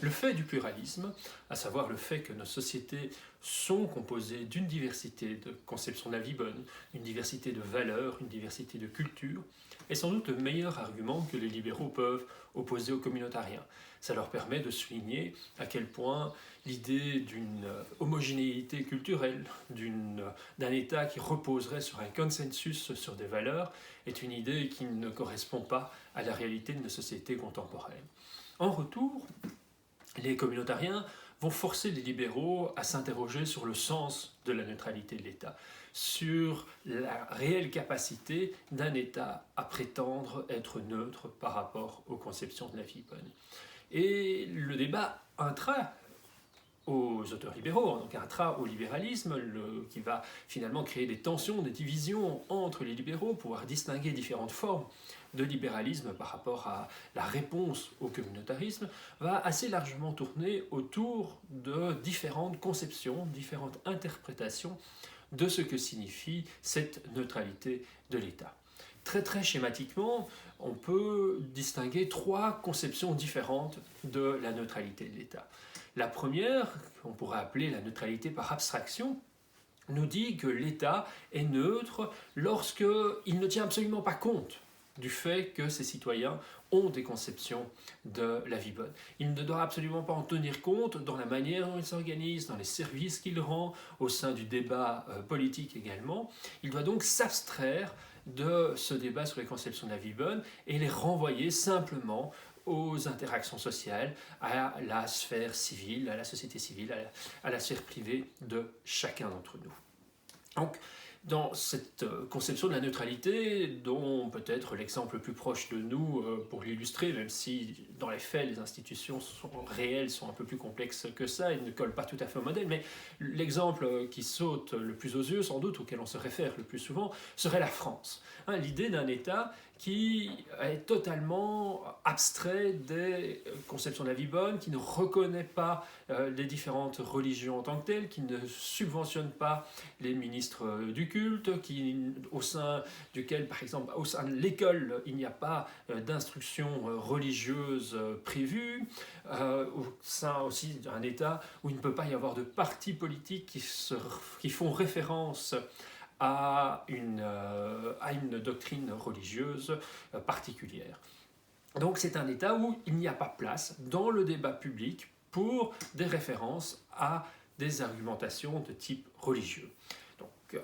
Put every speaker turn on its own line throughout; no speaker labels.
Le fait du pluralisme, à savoir le fait que nos sociétés sont composées d'une diversité de conceptions de la vie bonne, une diversité de valeurs, une diversité de cultures, est sans doute le meilleur argument que les libéraux peuvent opposer aux communautariens. Ça leur permet de souligner à quel point l'idée d'une homogénéité culturelle, d'un État qui reposerait sur un consensus sur des valeurs, est une idée qui ne correspond pas à la réalité de nos sociétés contemporaines. En retour, les communautariens vont forcer les libéraux à s'interroger sur le sens de la neutralité de l'État, sur la réelle capacité d'un État à prétendre être neutre par rapport aux conceptions de la vie bonne. Et le débat intra aux auteurs libéraux, donc intra au libéralisme, qui va finalement créer des tensions, des divisions entre les libéraux, pouvoir distinguer différentes formes de libéralisme par rapport à la réponse au communautarisme, va assez largement tourner autour de différentes conceptions, différentes interprétations de ce que signifie cette neutralité de l'État. Très schématiquement, on peut distinguer trois conceptions différentes de la neutralité de l'État. La première, qu'on pourrait appeler la neutralité par abstraction, nous dit que l'État est neutre lorsqu'il ne tient absolument pas compte du fait que ses citoyens ont des conceptions de la vie bonne. Il ne doit absolument pas en tenir compte dans la manière dont il s'organise, dans les services qu'il rend, au sein du débat politique également. Il doit donc s'abstraire de ce débat sur les conceptions de la vie bonne et les renvoyer simplement aux interactions sociales, à la sphère civile, à la société civile, à la sphère privée de chacun d'entre nous. Donc, dans cette conception de la neutralité, dont peut-être l'exemple le plus proche de nous pour l'illustrer, même si dans les faits les institutions réelles sont un peu plus complexes que ça et ne collent pas tout à fait au modèle, mais l'exemple qui saute le plus aux yeux, sans doute, auquel on se réfère le plus souvent, serait la France. L'idée d'un État qui est totalement abstrait des conceptions de la vie bonne, qui ne reconnaît pas les différentes religions en tant que telles, qui ne subventionne pas les ministres du culte, au sein duquel, par exemple, au sein de l'école, il n'y a pas d'instruction religieuse prévue, au sein aussi d'un État où il ne peut pas y avoir de partis politiques qui font référence à une doctrine religieuse particulière. Donc c'est un État où il n'y a pas place dans le débat public pour des références à des argumentations de type religieux. Donc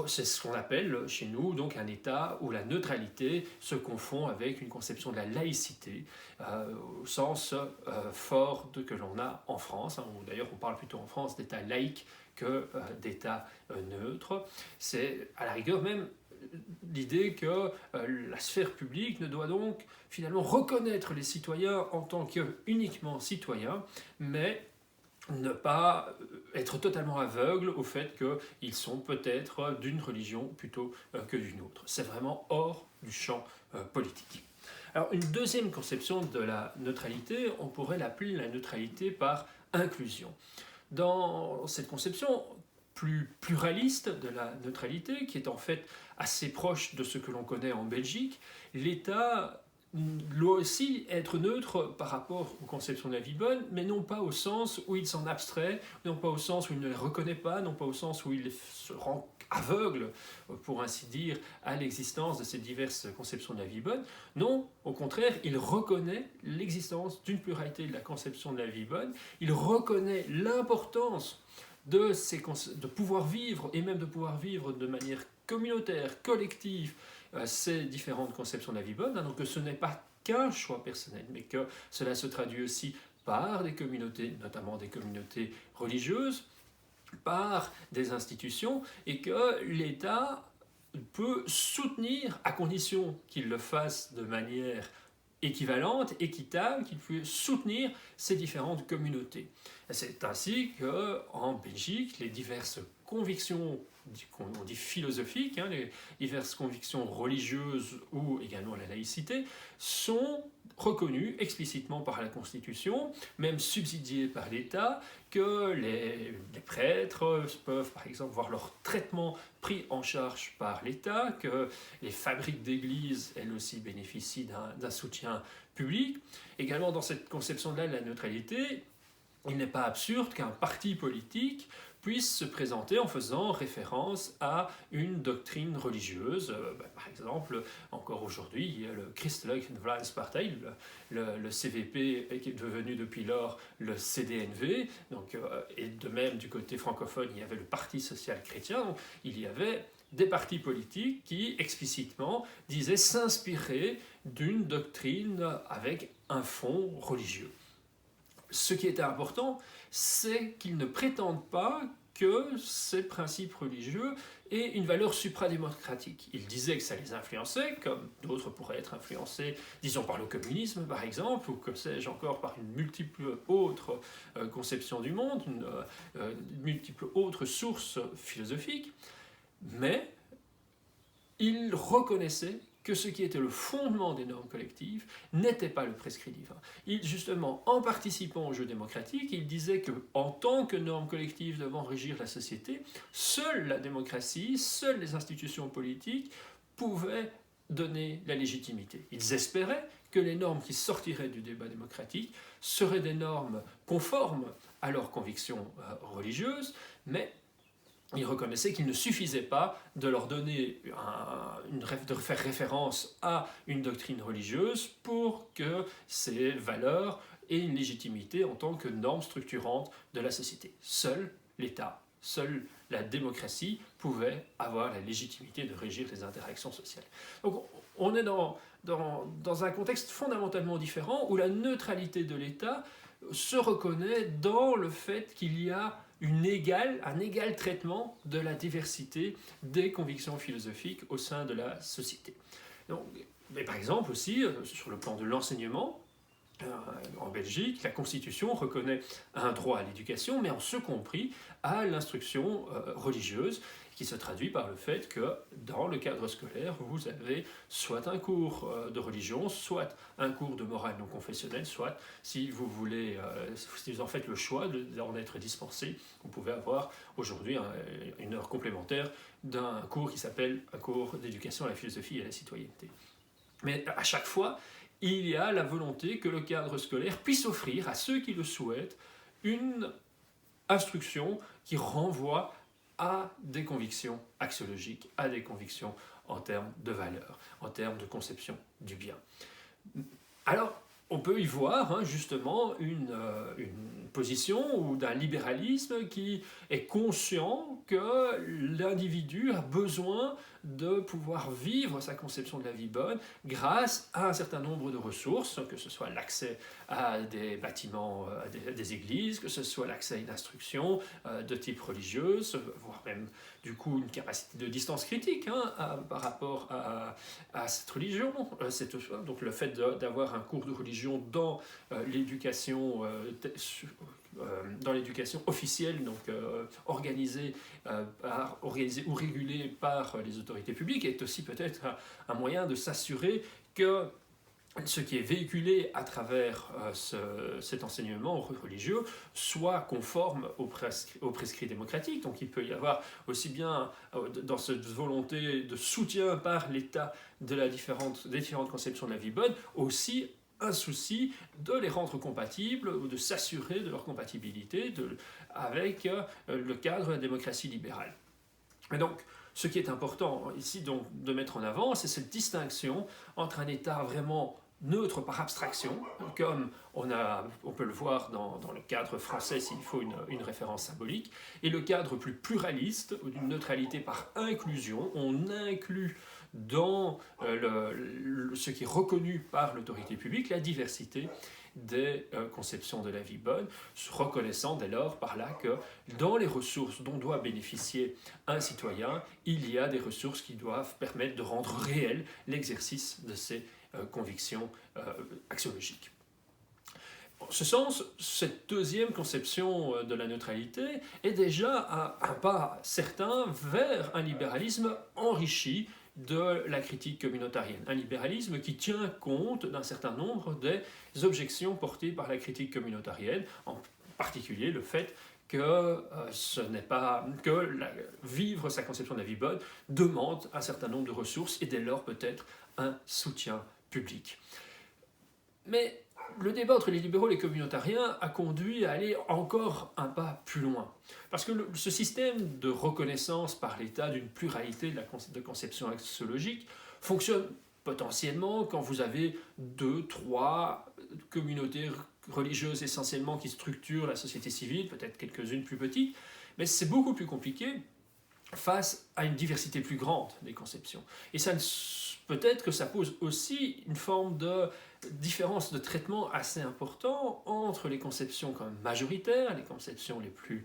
c'est ce qu'on appelle chez nous donc un État où la neutralité se confond avec une conception de la laïcité au sens fort que l'on a en France. D'ailleurs on parle plutôt en France d'État laïque que d'État neutre. C'est à la rigueur même l'idée que la sphère publique ne doit donc finalement reconnaître les citoyens en tant que uniquement citoyens, mais ne pas être totalement aveugle au fait qu'ils sont peut-être d'une religion plutôt que d'une autre. C'est vraiment hors du champ politique. Alors une deuxième conception de la neutralité, on pourrait l'appeler la neutralité par inclusion. Dans cette conception plus pluraliste de la neutralité, qui est en fait assez proche de ce que l'on connaît en Belgique, l'État doit aussi être neutre par rapport aux conceptions de la vie bonne, mais non pas au sens où il s'en abstrait, non pas au sens où il ne les reconnaît pas, non pas au sens où il se rend aveugle, pour ainsi dire, à l'existence de ces diverses conceptions de la vie bonne. Non, au contraire, il reconnaît l'existence d'une pluralité de la conception de la vie bonne, il reconnaît l'importance de pouvoir vivre, et même de pouvoir vivre de manière communautaire, collective, ces différentes conceptions de la vie bonne, donc que ce n'est pas qu'un choix personnel, mais que cela se traduit aussi par des communautés, notamment des communautés religieuses, par des institutions, et que l'État peut soutenir, à condition qu'il le fasse de manière équivalente, équitable, qu'il puisse soutenir ces différentes communautés. C'est ainsi qu'en Belgique, les diverses convictions, on dit philosophiques, les diverses convictions religieuses ou également la laïcité, sont reconnues explicitement par la Constitution, même subsidiées par l'État, que les prêtres peuvent par exemple voir leur traitement pris en charge par l'État, que les fabriques d'églises, elles aussi, bénéficient d'un soutien public. Également, dans cette conception-là de la neutralité, il n'est pas absurde qu'un parti politique puisse se présenter en faisant référence à une doctrine religieuse. Par exemple, encore aujourd'hui, il y a le Christelijk Vlaams-Partij, le CVP qui est devenu depuis lors le CDNV, donc, et de même du côté francophone, il y avait le Parti social-chrétien, donc il y avait des partis politiques qui explicitement disaient s'inspirer d'une doctrine avec un fond religieux. Ce qui était important, c'est qu'ils ne prétendent pas que ces principes religieux aient une valeur supradémocratique. Ils disaient que ça les influençait, comme d'autres pourraient être influencés, disons par le communisme par exemple, ou que sais-je encore par une multiple autre conception du monde, une multiple autre source philosophique, mais ils reconnaissaient que ce qui était le fondement des normes collectives n'était pas le prescrit divin. Justement, en participant au jeu démocratique, il disait qu'en tant que normes collectives devant régir la société, seule la démocratie, seules les institutions politiques pouvaient donner la légitimité. Ils espéraient que les normes qui sortiraient du débat démocratique seraient des normes conformes à leurs convictions religieuses, mais ils reconnaissaient qu'il ne suffisait pas de leur donner de faire référence à une doctrine religieuse pour que ces valeurs aient une légitimité en tant que normes structurantes de la société. Seul l'État, seule la démocratie pouvait avoir la légitimité de régir les interactions sociales. Donc on est dans un contexte fondamentalement différent où la neutralité de l'État se reconnaît dans le fait qu'il y a un égal traitement de la diversité des convictions philosophiques au sein de la société. Donc, mais par exemple aussi, sur le plan de l'enseignement, en Belgique, la Constitution reconnaît un droit à l'éducation, mais en ce compris à l'instruction religieuse, qui se traduit par le fait que dans le cadre scolaire, vous avez soit un cours de religion, soit un cours de morale non confessionnelle, soit, si vous voulez, si vous en faites le choix d'en être dispensé, vous pouvez avoir aujourd'hui une heure complémentaire d'un cours qui s'appelle un cours d'éducation à la philosophie et à la citoyenneté. Mais à chaque fois, il y a la volonté que le cadre scolaire puisse offrir à ceux qui le souhaitent une instruction qui renvoie à des convictions axiologiques, à des convictions en termes de valeurs, en termes de conception du bien. Alors, on peut y voir justement une position ou d'un libéralisme qui est conscient que l'individu a besoin de pouvoir vivre sa conception de la vie bonne grâce à un certain nombre de ressources, que ce soit l'accès à des bâtiments, à des églises, que ce soit l'accès à une instruction de type religieuse, voire même du coup une capacité de distance critique par rapport à cette religion. Donc le fait d'avoir un cours de religion dans l'éducation officielle, donc organisée ou régulée par les autorités publiques, est aussi peut-être un moyen de s'assurer que ce qui est véhiculé à travers cet enseignement religieux soit conforme aux prescrits démocratiques. Donc il peut y avoir aussi bien, dans cette volonté de soutien par l'État des différentes conceptions de la vie bonne, aussi un souci de les rendre compatibles ou de s'assurer de leur compatibilité avec le cadre de la démocratie libérale. Et donc, ce qui est important ici donc, de mettre en avant, c'est cette distinction entre un État vraiment neutre par abstraction, comme on peut le voir dans le cadre français s'il faut une référence symbolique, et le cadre plus pluraliste, d'une neutralité par inclusion. On inclut dans ce qui est reconnu par l'autorité publique la diversité des conceptions de la vie bonne, reconnaissant dès lors par là que dans les ressources dont doit bénéficier un citoyen, il y a des ressources qui doivent permettre de rendre réel l'exercice de ces convictions axiologiques. En ce sens, cette deuxième conception de la neutralité est déjà un pas certain vers un libéralisme enrichi de la critique communautarienne. Un libéralisme qui tient compte d'un certain nombre des objections portées par la critique communautarienne, en particulier le fait que vivre sa conception de la vie bonne demande un certain nombre de ressources et dès lors peut-être un soutien public. Mais le débat entre les libéraux et les communautariens a conduit à aller encore un pas plus loin. Parce que ce système de reconnaissance par l'État d'une pluralité de conceptions axiologiques fonctionne potentiellement quand vous avez deux, trois communautés religieuses essentiellement qui structurent la société civile, peut-être quelques-unes plus petites, mais c'est beaucoup plus compliqué face à une diversité plus grande des conceptions. Et ça, peut-être que ça pose aussi une forme de différence de traitement assez important entre les conceptions comme majoritaires, les conceptions les plus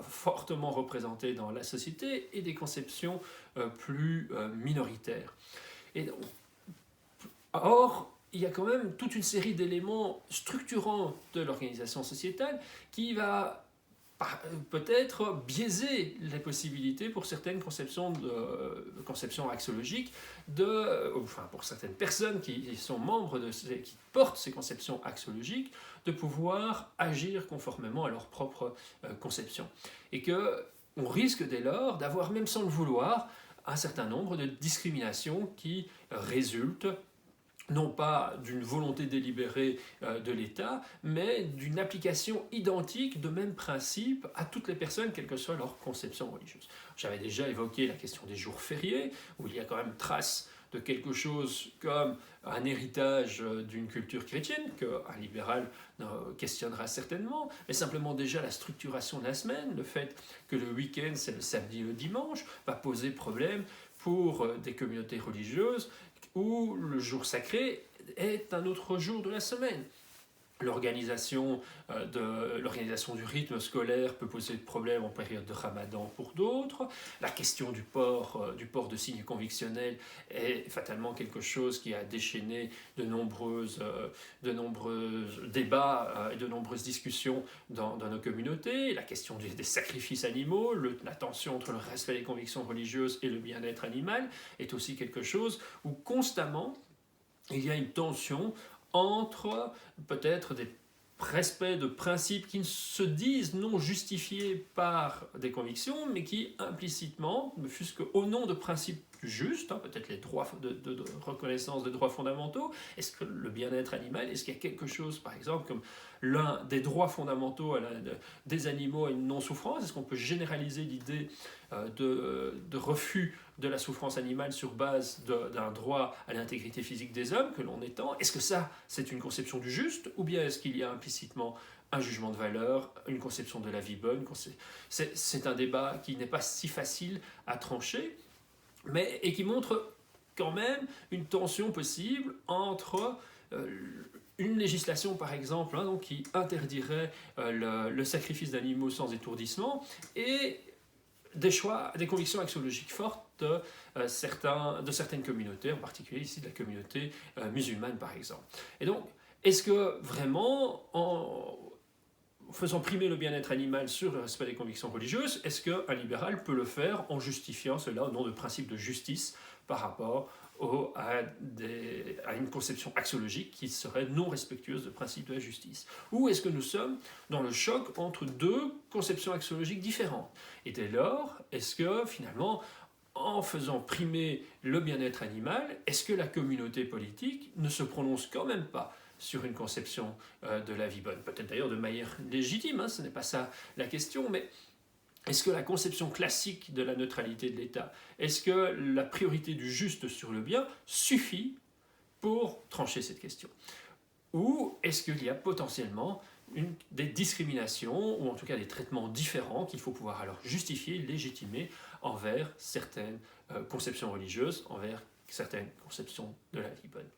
fortement représentées dans la société, et des conceptions plus minoritaires. Et donc, or, il y a quand même toute une série d'éléments structurants de l'organisation sociétale qui va peut-être biaiser les possibilités pour certaines conceptions axiologiques, pour certaines personnes qui sont membres qui portent ces conceptions axiologiques, de pouvoir agir conformément à leur propre conception. Et qu'on risque dès lors d'avoir, même sans le vouloir, un certain nombre de discriminations qui résultent non pas d'une volonté délibérée de l'État, mais d'une application identique de mêmes principes à toutes les personnes, quelle que soit leur conception religieuse. J'avais déjà évoqué la question des jours fériés, où il y a quand même trace de quelque chose comme un héritage d'une culture chrétienne, qu'un libéral questionnera certainement, mais simplement déjà la structuration de la semaine, le fait que le week-end c'est le samedi et le dimanche, va poser problème pour des communautés religieuses où le jour sacré est un autre jour de la semaine. L'organisation du rythme scolaire peut poser problème en période de ramadan pour d'autres. La question du port de signes convictionnels est fatalement quelque chose qui a déchaîné de nombreux débats et de nombreuses discussions dans nos communautés. La question des sacrifices animaux, la tension entre le respect des convictions religieuses et le bien-être animal est aussi quelque chose où constamment il y a une tension entre peut-être des respects de principes qui se disent non justifiés par des convictions, mais qui implicitement, ne fût-ce qu'au nom de principes plus justes, peut-être les droits de reconnaissance des droits fondamentaux, est-ce que le bien-être animal, est-ce qu'il y a quelque chose, par exemple, comme l'un des droits fondamentaux des animaux à une non-souffrance, est-ce qu'on peut généraliser l'idée de refus de la souffrance animale sur base d'un droit à l'intégrité physique des hommes que l'on étend? Est-ce que ça, c'est une conception du juste, ou bien est-ce qu'il y a implicitement un jugement de valeur, une conception de la vie bonne? C'est un débat qui n'est pas si facile à trancher, et qui montre quand même une tension possible entre une législation, par exemple, donc, qui interdirait le sacrifice d'animaux sans étourdissement, et des convictions axiologiques fortes de certaines communautés, en particulier ici de la communauté musulmane, par exemple. Et donc, est-ce que vraiment, en faisant primer le bien-être animal sur le respect des convictions religieuses, est-ce qu'un libéral peut le faire en justifiant cela au nom de principes de justice par rapport à une conception axiologique qui serait non respectueuse de principes de la justice? Ou est-ce que nous sommes dans le choc entre deux conceptions axiologiques différentes? Et dès lors, est-ce que finalement, en faisant primer le bien-être animal, est-ce que la communauté politique ne se prononce quand même pas sur une conception de la vie bonne? Peut-être d'ailleurs de manière légitime, ce n'est pas ça la question, mais est-ce que la conception classique de la neutralité de l'État, est-ce que la priorité du juste sur le bien suffit pour trancher cette question? Ou est-ce qu'il y a potentiellement des discriminations, ou en tout cas des traitements différents qu'il faut pouvoir alors justifier, légitimer envers certaines conceptions religieuses, envers certaines conceptions de la vie bonne?